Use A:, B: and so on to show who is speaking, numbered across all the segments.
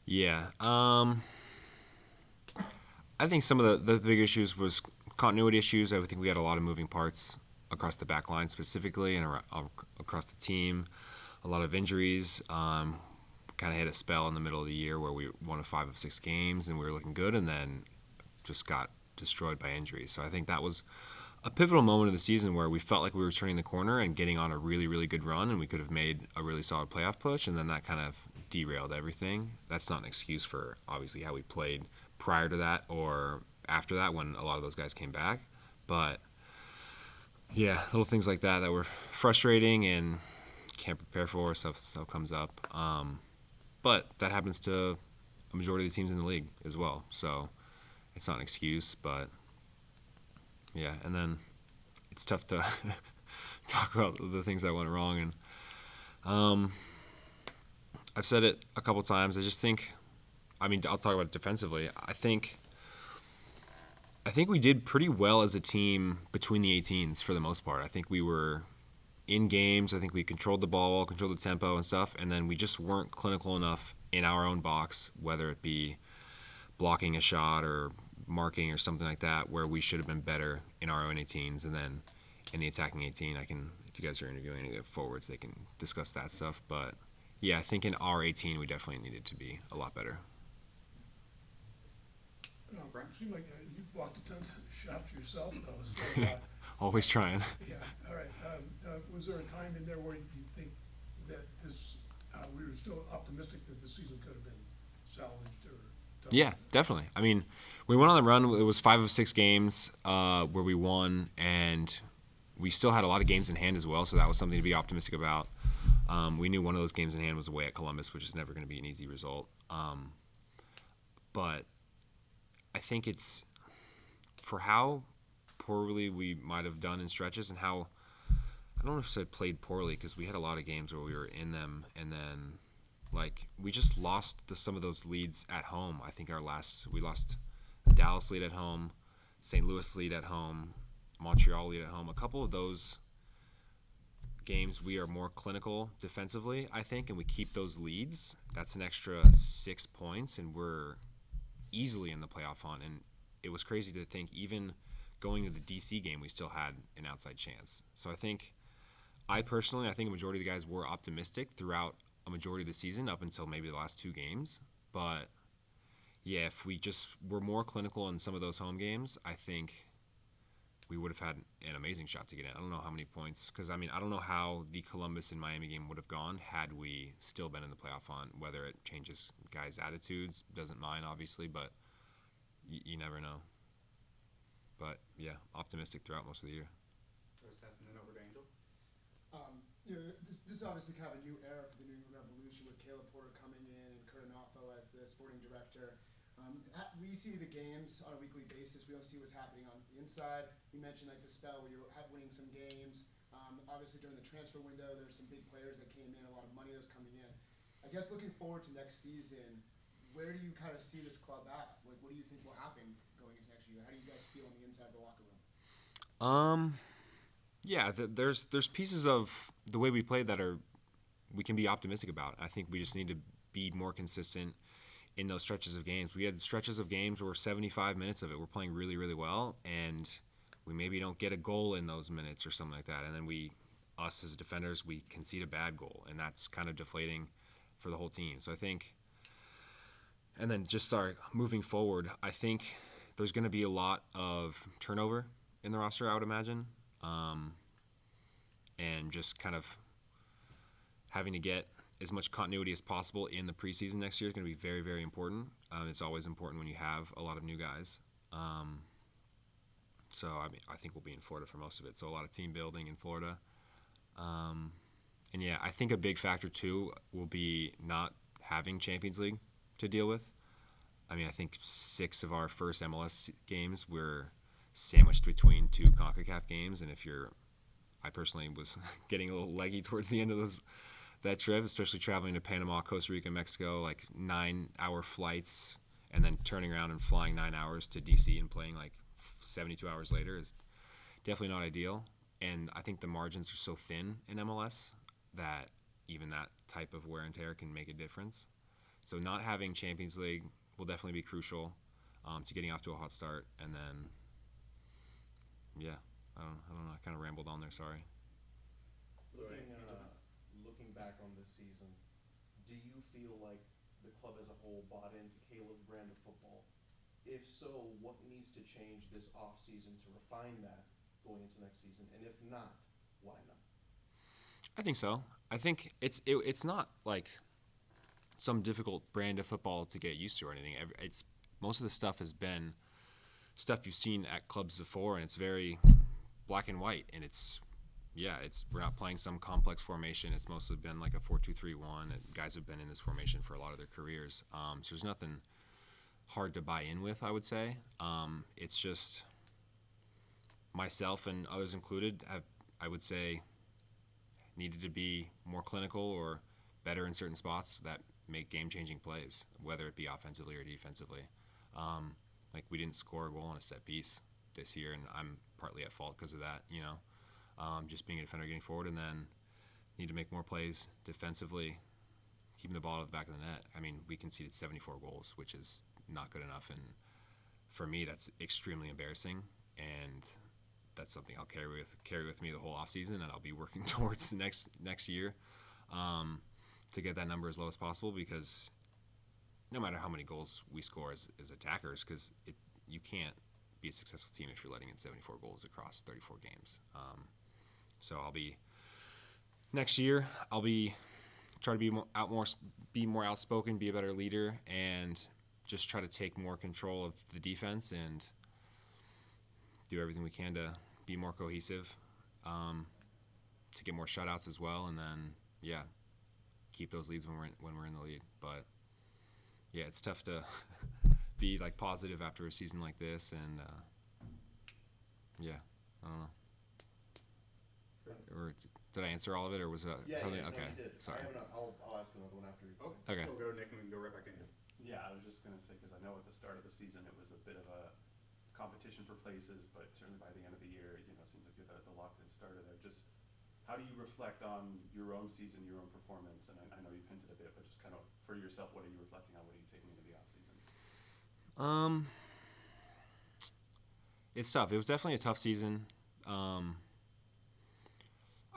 A: Yeah. I think some of the big issues was continuity issues. I think we had a lot of moving parts across the back line specifically and across the team. A lot of injuries. Kind of hit a spell in the middle of the year where we won 5 of 6 games and we were looking good, and then just got destroyed by injuries. So I think that was a pivotal moment of the season where we felt like we were turning the corner and getting on a really, really good run, and we could have made a really solid playoff push, and then that kind of derailed everything. That's not an excuse for obviously how we played prior to that or after that when a lot of those guys came back. But yeah, little things like that that were frustrating and can't prepare for. Stuff comes up. But that happens to a majority of the teams in the league as well. So it's not an excuse, but yeah. And then it's tough to talk about the things that went wrong. And um, I've said it a couple times. I just think, I mean, I'll talk about it defensively. I think we did pretty well as a team between the 18s for the most part. I think we were in games. I think we controlled the ball, controlled the tempo and stuff, and then we just weren't clinical enough in our own box, whether it be blocking a shot or marking or something like that, where we should have been better in our own 18s. And then in the attacking 18, if you guys are interviewing any of the forwards, they can discuss that stuff. But yeah, I think in our 18, we definitely needed to be a lot better.
B: It seemed like you blocked a ton of shots yourself, though. So,
A: Always trying.
B: yeah, all right. Was there a time in there where you think that we were still optimistic that the season could have been salvaged or done?
A: Yeah, definitely. I mean, we went on the run. It was 5 of 6 games where we won, and we still had a lot of games in hand as well. So that was something to be optimistic about. We knew one of those games in hand was away at Columbus, which is never going to be an easy result. But I think it's for how poorly we might have done in stretches and how I don't know if I played poorly because we had a lot of games where we were in them and then like we just lost some of those leads at home. I think we lost a Dallas lead at home, St. Louis lead at home, Montreal lead at home. A couple of those games we are more clinical defensively, I think, and we keep those leads. That's an extra 6 points, and we're easily in the playoff hunt. And it was crazy to think even going to the DC game, we still had an outside chance. So I think a majority of the guys were optimistic throughout a majority of the season up until maybe the last 2 games. But yeah, if we just were more clinical in some of those home games, I think we would have had an amazing shot to get in. I don't know how many points, because I mean, I don't know how the Columbus and Miami game would have gone had we still been in the playoff hunt. Whether it changes guys' attitudes, doesn't mind obviously, but you never know. But yeah, optimistic throughout most of the year.
C: Seth, and then over to Angel.
D: This is obviously kind of a new era for the New England Revolution with Caleb Porter coming in and Kurt Anoffo as the sporting director. We see the games on a weekly basis. We don't see what's happening on the inside. You mentioned like the spell where you're winning some games. Obviously during the transfer window, there's some big players that came in, a lot of money that was coming in. I guess looking forward to next season, where do you kind of see this club at? Like, what do you think will happen going into next year? How do you guys feel on the inside of the locker room?
A: Um, yeah, there's pieces of the way we played that are we can be optimistic about. I think we just need to be more consistent in those stretches of games. We had stretches of games where 75 minutes of it we're playing really, really well, and we maybe don't get a goal in those minutes or something like that. And then us as defenders, we concede a bad goal, and that's kind of deflating for the whole team. So I think, and then just start moving forward, I think there's going to be a lot of turnover in the roster, I would imagine, and just kind of having to get as much continuity as possible in the preseason next year is going to be very, very important. It's always important when you have a lot of new guys. So I think we'll be in Florida for most of it. So a lot of team building in Florida. And yeah, I think a big factor too will be not having Champions League to deal with. I mean, I think 6 of our first MLS games were sandwiched between 2 CONCACAF games, and I personally was getting a little leggy towards the end of that trip, especially traveling to Panama, Costa Rica, Mexico, like 9-hour flights, and then turning around and flying 9 hours to DC and playing like 72 hours later is definitely not ideal. And I think the margins are so thin in MLS that even that type of wear and tear can make a difference. So not having Champions League will definitely be crucial to getting off to a hot start. And then, yeah, I don't know. I kind of rambled on there. Sorry.
E: Looking back on this season, do you feel like the club as a whole bought into Caleb's brand of football? If so, what needs to change this off season to refine that going into next season? And if not, why not?
A: I think so. I think it's not like some difficult brand of football to get used to or anything. It's most of the stuff has been stuff you've seen at clubs before, and it's very black and white. And we're not playing some complex formation. It's mostly been like a 4-2-3-1. And guys have been in this formation for a lot of their careers. So there's nothing hard to buy in with, I would say. It's just myself and others included I would say, needed to be more clinical or better in certain spots that make game-changing plays, whether it be offensively or defensively. Like we didn't score a goal on a set piece this year, and I'm partly at fault because of that, just being a defender getting forward, and then need to make more plays defensively, keeping the ball at the back of the net. I mean, we conceded 74 goals, which is not good enough, and for me, that's extremely embarrassing, and that's something I'll carry with me the whole offseason, and I'll be working towards the next year to get that number as low as possible, because no matter how many goals we score as attackers, because you can't be a successful team if you're letting in 74 goals across 34 games. So next year I'll try to be more outspoken, be a better leader, and just try to take more control of the defense and do everything we can to be more cohesive, to get more shutouts as well, and then keep those leads when we're in the lead. But it's tough to be like positive after a season like this, and I don't know. Or did I answer all of it, or was that something?
E: No,
A: Okay,
E: you did.
A: sorry.
E: I'll ask another one after you.
A: Okay.
C: Go to Nick and we can go right back in.
F: Yeah, I was just going to say, because I know at the start of the season it was a bit of a competition for places, but certainly by the end of the year, it seems like the lock had started. How do you reflect on your own season, your own performance? And I know you've hinted a bit, but just kind of for yourself, what are you reflecting on? What are you taking into the off season?
A: It's tough. It was definitely a tough season. I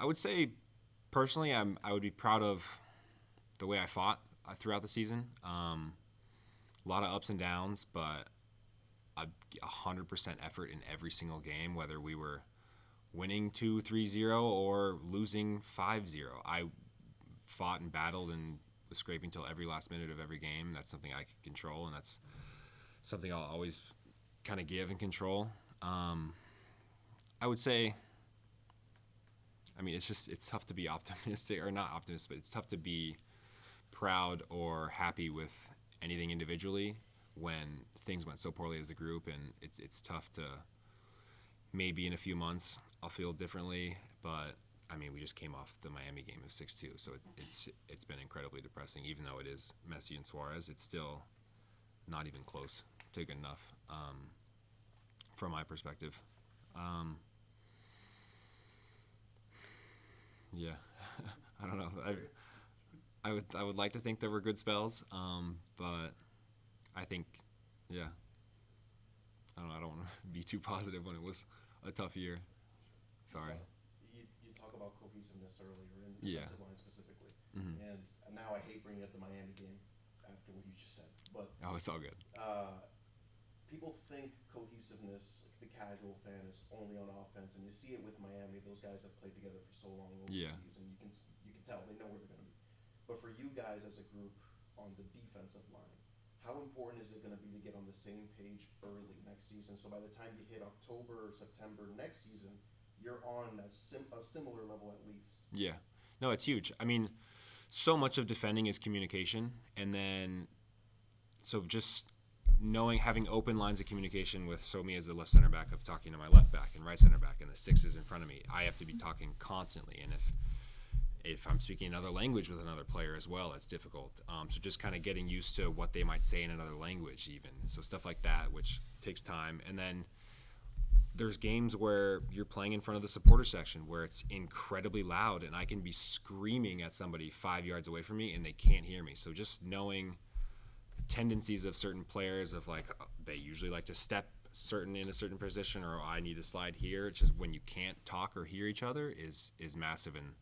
A: would say, personally, I would be proud of the way I fought throughout the season. A lot of ups and downs, but 100% effort in every single game, whether we were winning 2-3-0 or losing 5-0. I fought and battled and was scraping till every last minute of every game. That's something I could control, and that's something I'll always kind of give and control. I would say, it's tough to be optimistic, or not optimistic, but it's tough to be proud or happy with anything individually when things went so poorly as a group, and it's tough to, maybe in a few months I'll feel differently, but we just came off the Miami game of 6-2, so it's been incredibly depressing. Even though it is Messi and Suarez, it's still not even close to good enough from my perspective. I don't know. I would like to think there were good spells, but I think, I don't want to be too positive when it was a tough year. Sorry.
E: You talk about cohesiveness earlier in
A: Yeah.
E: defensive line specifically,
A: Mhm.
E: and now I hate bringing up the Miami game after what you just said, but
A: Oh, it's all good.
E: people think cohesiveness, the casual fan, is only on offense, and you see it with Miami. Those guys have played together for so long overseas, and you can tell they know where they're going to be. But for you guys as a group on the defensive line, how important is it going to be to get on the same page early next season, so by the time you hit October or September next season, you're on a similar level at least?
A: Yeah. No, it's huge. So much of defending is communication, and then so just having open lines of communication with me as the left center back, of talking to my left back and right center back and the sixes in front of me. I have to be talking constantly, and if I'm speaking another language with another player as well, it's difficult. So just kind of getting used to what they might say in another language even. So stuff like that, which takes time. And then there's games where you're playing in front of the supporter section where it's incredibly loud, and I can be screaming at somebody 5 yards away from me and they can't hear me. So just knowing tendencies of certain players of like they usually like to step in a certain position, or I need to slide here. It's just when you can't talk or hear each other is massive, and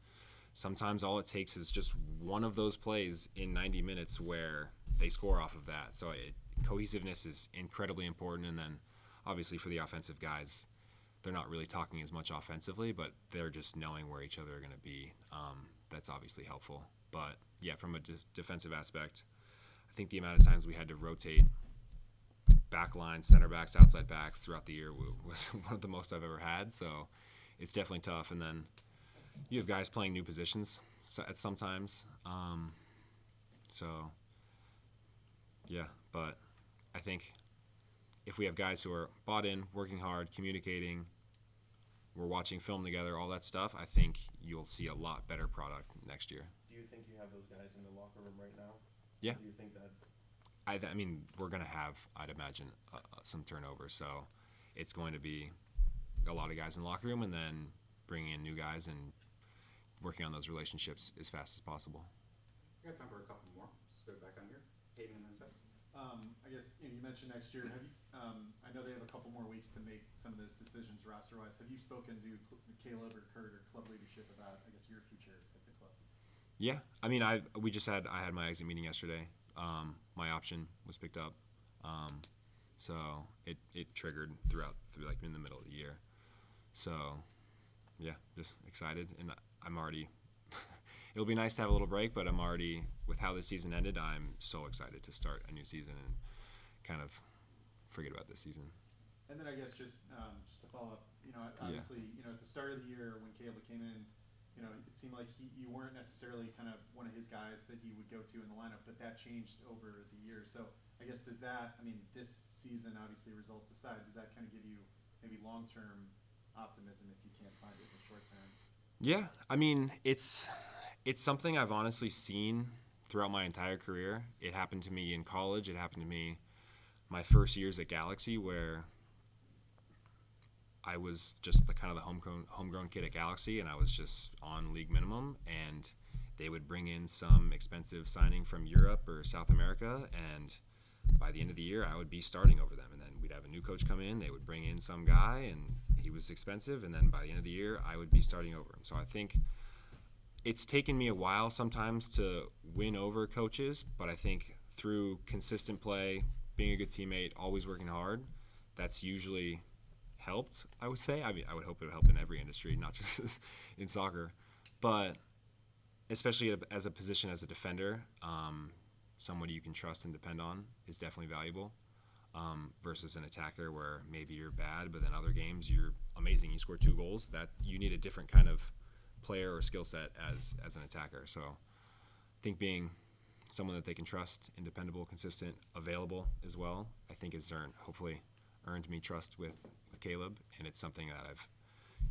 A: sometimes all it takes is just one of those plays in 90 minutes where they score off of that. So cohesiveness is incredibly important, and then obviously for the offensive guys, they're not really talking as much offensively, but they're just knowing where each other are going to be. That's obviously helpful. But yeah, from a defensive aspect, I think the amount of times we had to rotate back lines, center backs, outside backs throughout the year was one of the most I've ever had. So it's definitely tough. And then you have guys playing new positions at sometimes. So yeah, but I think if we have guys who are bought in, working hard, communicating, we're watching film together, all that stuff, I think you'll see a lot better product next year.
E: Do you think you have those guys in the locker room right now?
A: Yeah.
E: Do you think that?
A: I mean, we're going to have, I'd imagine, some turnover. So it's going to be a lot of guys in the locker room, and then bringing in new guys and working on those relationships as fast as possible.
C: We got time for a couple more. Let's go back on here. Hayden and then Seth.
G: I guess you mentioned next year. Have you, I know they have a couple more weeks to make some of those decisions roster-wise. Have you spoken to Caleb or Kurt or club leadership about, I guess, your future at the club?
A: Yeah, I mean, I had my exit meeting yesterday. My option was picked up, so it triggered through like in the middle of the year. So yeah, just excited, and I'm already. It'll be nice to have a little break, but I'm already, with how this season ended, I'm so excited to start a new season and kind of forget about this season.
G: And then I guess just to follow up, obviously, at the start of the year when Caleb came in, it seemed like you weren't necessarily kind of one of his guys that he would go to in the lineup, but that changed over the years. So I guess this season, obviously, results aside, does that kind of give you maybe long-term optimism if you can't find it in the short term?
A: Yeah, I mean, it's something I've honestly seen throughout my entire career. It happened to me in college. It happened to me my first years at Galaxy, where I was just the homegrown kid at Galaxy, and I was just on league minimum, and they would bring in some expensive signing from Europe or South America, and by the end of the year, I would be starting over them. And then we'd have a new coach come in, they would bring in some guy, and he was expensive, and then by the end of the year, I would be starting over him. So I think it's taken me a while sometimes to win over coaches, but I think through consistent play, being a good teammate, always working hard, that's usually helped, I would say. I mean, I would hope it would help in every industry, not just in soccer. But especially as a position as a defender, somebody you can trust and depend on is definitely valuable, versus an attacker where maybe you're bad, but then other games you're amazing. You score 2 goals. That you need a different kind of player or skill set as an attacker. So I think being someone that they can trust, independable, consistent, available as well, I think has hopefully earned me trust with Caleb, and it's something that I've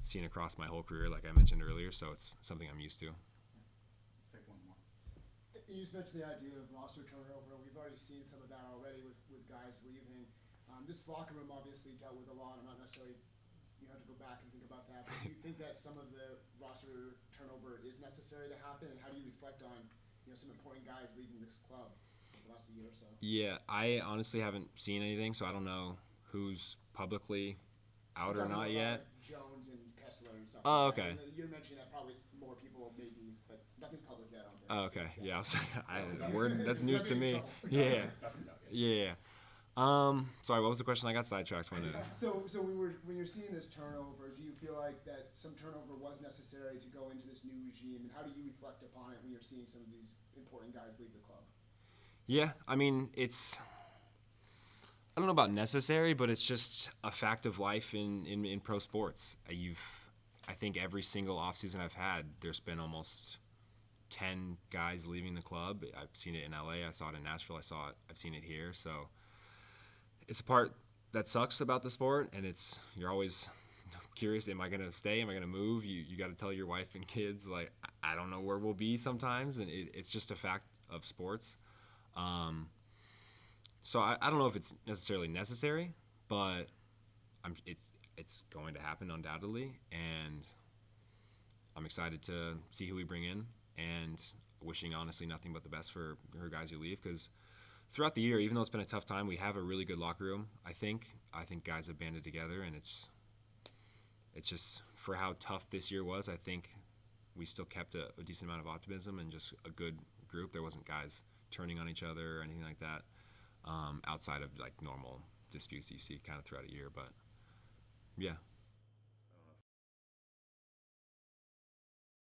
A: seen across my whole career, like I mentioned earlier, so it's something I'm used to.
C: Let's take one more.
D: You just mentioned the idea of roster turnover. We've already seen some of that already with guys leaving. This locker room obviously dealt with a lot. I'm not necessarily, you have to go back and think about that, but do you think that some of the roster turnover is necessary to happen, and how do you reflect on some important guys leaving this club over the last year or so?
A: Yeah, I honestly haven't seen anything, so I don't know who's publicly out or not yet.
D: Jones and Kessler and stuff.
A: Oh,
D: like that.
A: okay.
D: You mentioned that probably more people maybe, but nothing public yet, I don't think.
A: Oh, okay. Yeah, that's news to me. Yeah. Yeah. Sorry, what was the question? I got sidetracked when it.
D: So when you're seeing this turnover, do you feel like that some turnover was necessary to go into this new regime, and how do you reflect upon it when you're seeing some of these important guys leave the club?
A: Yeah, I mean, I don't know about necessary, but it's just a fact of life in pro sports. I think every single offseason I've had, there's been almost 10 guys leaving the club. I've seen it in LA, I saw it in Nashville, I've seen it here. So it's a part that sucks about the sport, and you're always curious, am I going to stay? Am I going to move? You got to tell your wife and kids, like, I don't know where we'll be sometimes, and it's just a fact of sports. So I don't know if it's necessarily necessary, but it's going to happen undoubtedly, and I'm excited to see who we bring in, and wishing honestly nothing but the best for her guys who leave, because throughout the year, even though it's been a tough time, we have a really good locker room. I think guys have banded together, and it's just for how tough this year was. I think we still kept a decent amount of optimism and just a good group. There wasn't guys turning on each other or anything like that, outside of like normal disputes you see kind of throughout a year. But yeah,